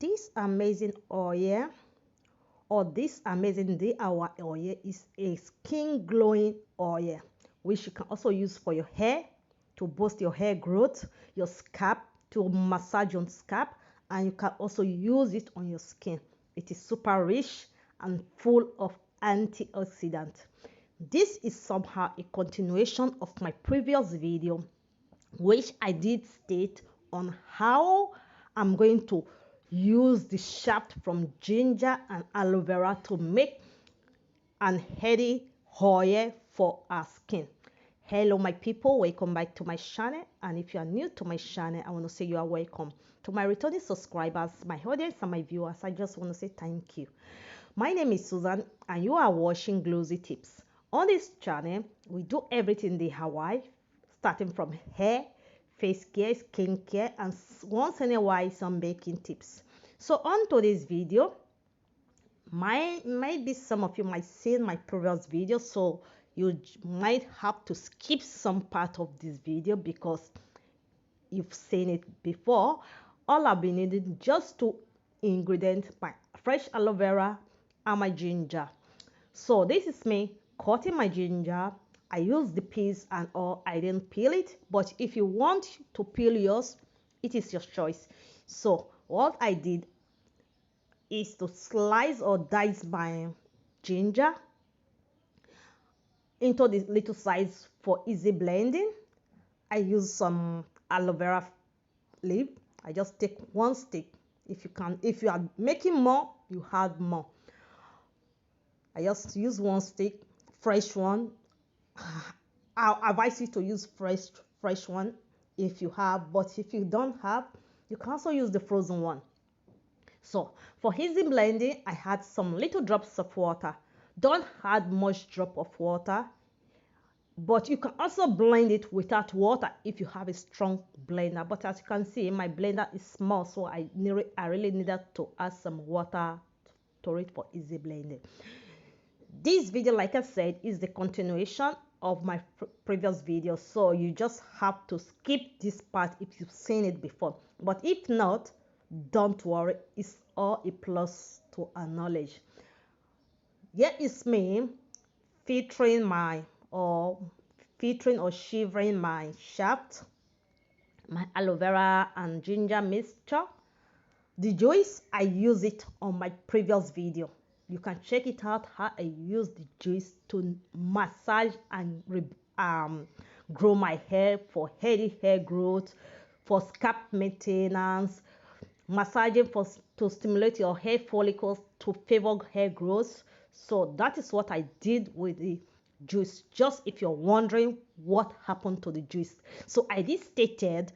This amazing oil or this amazing DIY oil is a skin glowing oil which you can also use for your hair to boost your hair growth, your scalp to massage your scalp, and you can also use it on your skin. It is super rich and full of antioxidants. This is somehow a continuation of my previous video which I did state on how I'm going to use the shaft from ginger and aloe vera to make an healthy oil for our skin. Hello my people, welcome back to my channel, and if you are new to my channel, I want to say you are welcome. To my returning subscribers, my audience and my viewers, I just want to say thank you. My name is Susan and you are watching Glossy Tips. On this channel we do everything DIY, starting from hair, face care, skin care, and once in a while some baking tips. So on to this video, maybe some of you might see my previous video, so you might have to skip some part of this video because you've seen it before. All I'll be needing just two ingredients: my fresh aloe vera and my ginger. So this is me cutting my ginger. I use the peels and all. I didn't peel it, but if you want to peel yours, it is your choice. So what I did is to slice or dice my ginger into this little size for easy blending. I use some aloe vera leaf. I just take one stick. If you are making more, you have more. I just use one stick, fresh one. I advise you to use fresh one if you have, but if you don't have, you can also use the frozen one. So for easy blending, I had some little drops of water. Don't add much drop of water, but you can also blend it without water if you have a strong blender. But as you can see, my blender is small, so I really needed to add some water to it for easy blending. This video, like I said, is the continuation of my previous video, so you just have to skip this part if you've seen it before. But if not, don't worry, it's all a plus to our knowledge. Here is me featuring or shivering my shaft, my aloe vera and ginger mixture. The juice, I use it on my previous video. You can check it out how I use the juice to massage and grow my hair for healthy hair growth, for scalp maintenance, massaging to stimulate your hair follicles to favor hair growth. So that is what I did with the juice, just if you're wondering what happened to the juice. So I did stated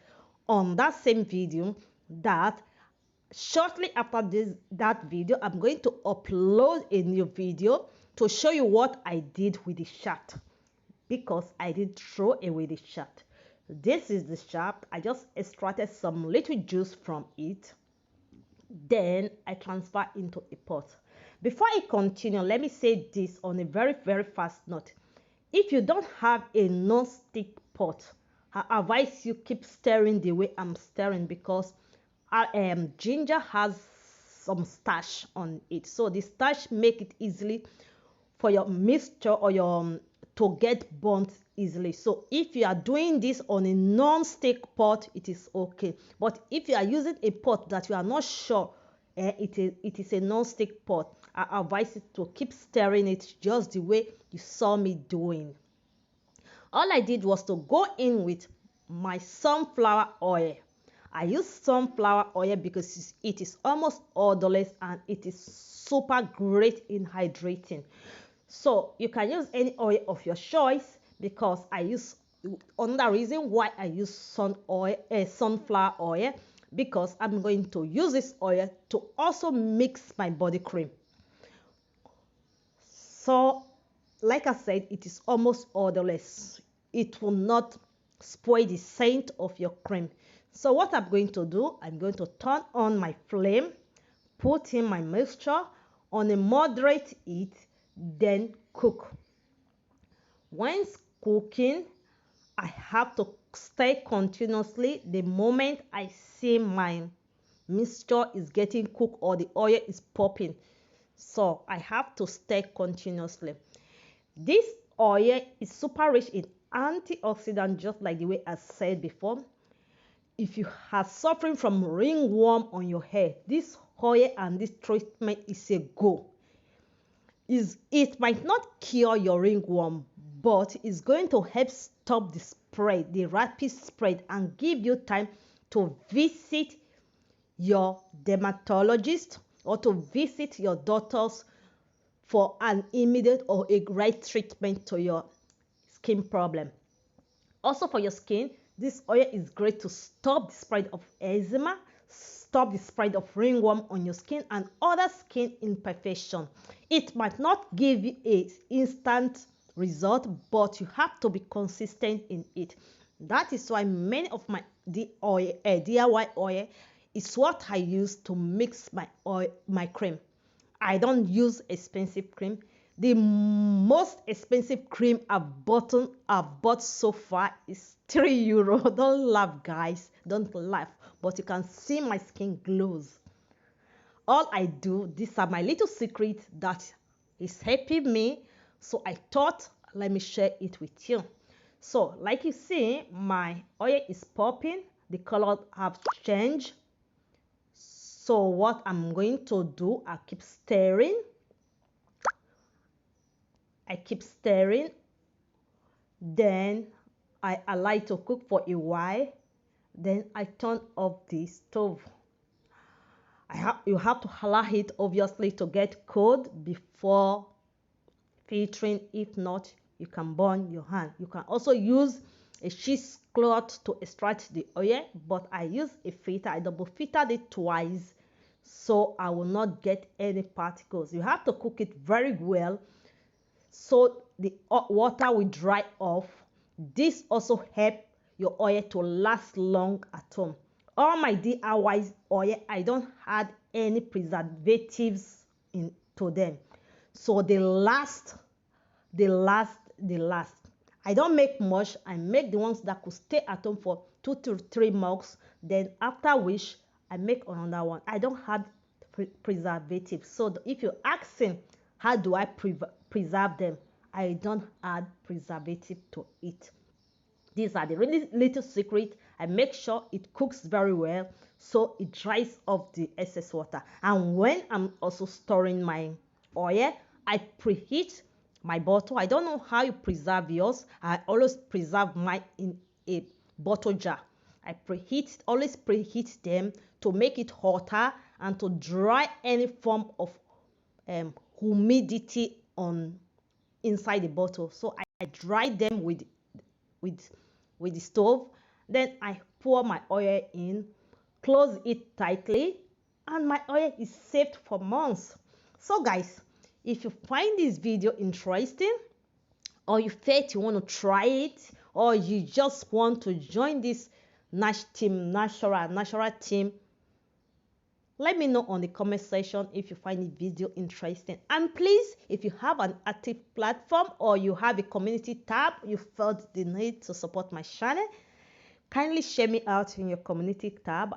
on that same video that shortly after that video, I'm going to upload a new video to show you what I did with the shaft, because I did throw away the shaft. This is the shaft. I just extracted some little juice from it. Then I transfer into a pot. Before I continue, let me say this on a very fast note. If you don't have a non-stick pot, I advise you keep stirring the way I'm stirring, because ginger has some starch on it, so the starch make it easily for your mixture or your to get burnt easily. So if you are doing this on a non-stick pot, it is okay, but if you are using a pot that you are not sure it is a non-stick pot, I advise you to keep stirring it just the way you saw me doing. All I did was to go in with my sunflower oil. I use sunflower oil because it is almost odorless and it is super great in hydrating. So you can use any oil of your choice, because I use another reason why I use sunflower oil, because I'm going to use this oil to also mix my body cream. So like I said, it is almost odorless. It will not spoil the scent of your cream. So what I'm going to do, I'm going to turn on my flame, put in my mixture on a moderate heat, then cook. Once cooking, I have to stir continuously. The moment I see my mixture is getting cooked or the oil is popping. So I have to stir continuously. This oil is super rich in antioxidant, just like the way I said before. If you are suffering from ringworm on your hair, this oil and this treatment is a go. It might not cure your ringworm, but it's going to help stop the spread, the rapid spread, and give you time to visit your dermatologist or to visit your doctors for an immediate or a right treatment to your skin problem. Also for your skin, this oil is great to stop the spread of eczema, stop the spread of ringworm on your skin and other skin imperfection. It might not give you an instant result, but you have to be consistent in it. That is why many of my DIY oil is what I use to mix my cream. I don't use expensive cream. The most expensive cream I've bought so far is €3. Don't laugh, guys. Don't laugh. But you can see my skin glows. All I do, these are my little secrets that is helping me. So I thought, let me share it with you. So, like you see, my oil is popping. The color have changed. So what I'm going to do, I keep stirring. Then I allow it to cook for a while. Then I turn off the stove. You have to allow it obviously to get cold before filtering. If not, you can burn your hand. You can also use a cheesecloth to extract the oil, but I use a filter. I double filtered it twice so I will not get any particles. You have to cook it very well so the water will dry off. This also helps your oil to last long at home. All my DIY oil, I don't add any preservatives into them, so they last. I don't make much. I make the ones that could stay at home for 2 to 3 months. Then after which I make another one. I don't add preservatives. So if you're asking how do I preserve them, I don't add preservative to it. These are the really little secret. I make sure it cooks very well so it dries off the excess water. And when I'm also storing my oil, I preheat my bottle. I don't know how you preserve yours. I always preserve mine in a bottle jar. I always preheat them to make it hotter and to dry any form of humidity on inside the bottle. So I dry them with the stove. Then I pour my oil in, close it tightly, and my oil is saved for months. So guys, if you find this video interesting, or you felt you want to try it, or you just want to join this natural team, let me know on the comment section if you find the video interesting. And please, if you have an active platform or you have a community tab, you felt the need to support my channel, kindly share me out in your community tab.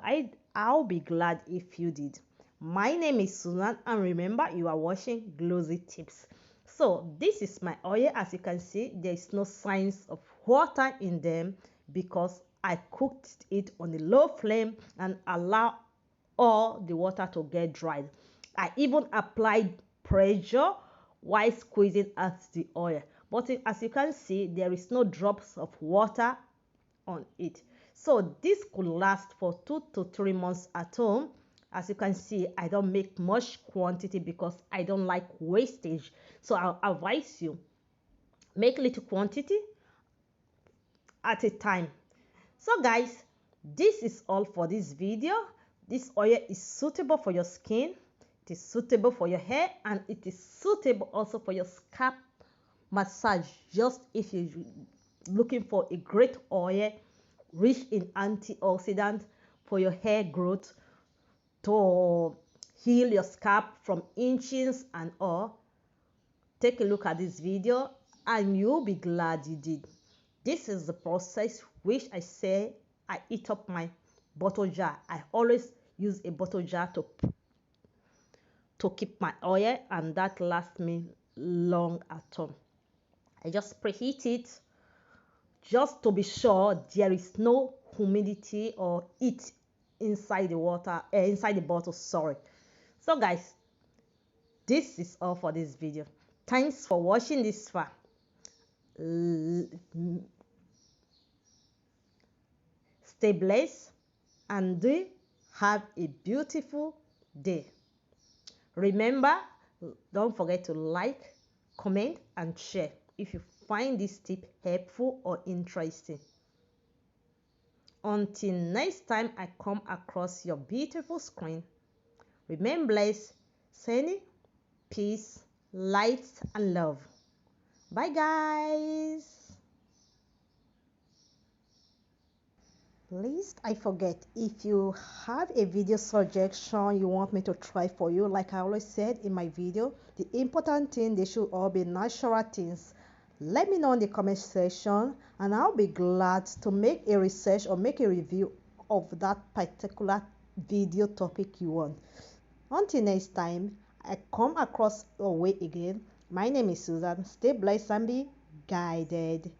I'll be glad if you did. My name is Susan, and remember, you are watching Glossy Tips. So this is my oil. As you can see, there is no signs of water in them because I cooked it on a low flame and allow all the water to get dried. I even applied pressure while squeezing out the oil, but as you can see, there is no drops of water on it. So this could last for 2 to 3 months at home. As you can see, I don't make much quantity because I don't like wastage. So I'll advise you, make little quantity at a time. So guys, this is all for this video. This oil is suitable for your skin, it is suitable for your hair, and it is suitable also for your scalp massage. Just if you're looking for a great oil rich in antioxidant for your hair growth, to heal your scalp from itchings and all, take a look at this video and you'll be glad you did. This is the process which I say I eat up my bottle jar. I always use a bottle jar to keep my oil, and that lasts me long at home. I just preheat it just to be sure there is no humidity or heat inside the water, inside the bottle, sorry. So guys, this is all for this video. Thanks for watching this far. Stay blessed and do have a beautiful day. Remember, don't forget to like, comment, and share if you find this tip helpful or interesting. Until next time I come across your beautiful screen, remain blessed, sending peace, light, and love. Bye guys. Please, I forget, if you have a video suggestion you want me to try for you, like I always said in my video, the important thing, they should all be natural things. Let me know in the comment section and I'll be glad to make a research or make a review of that particular video topic you want. Until next time I come across your way again, my name is Susan. Stay blessed and be guided.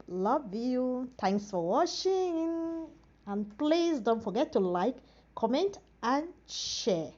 Love you. Thanks for watching. And please don't forget to like, comment, and share.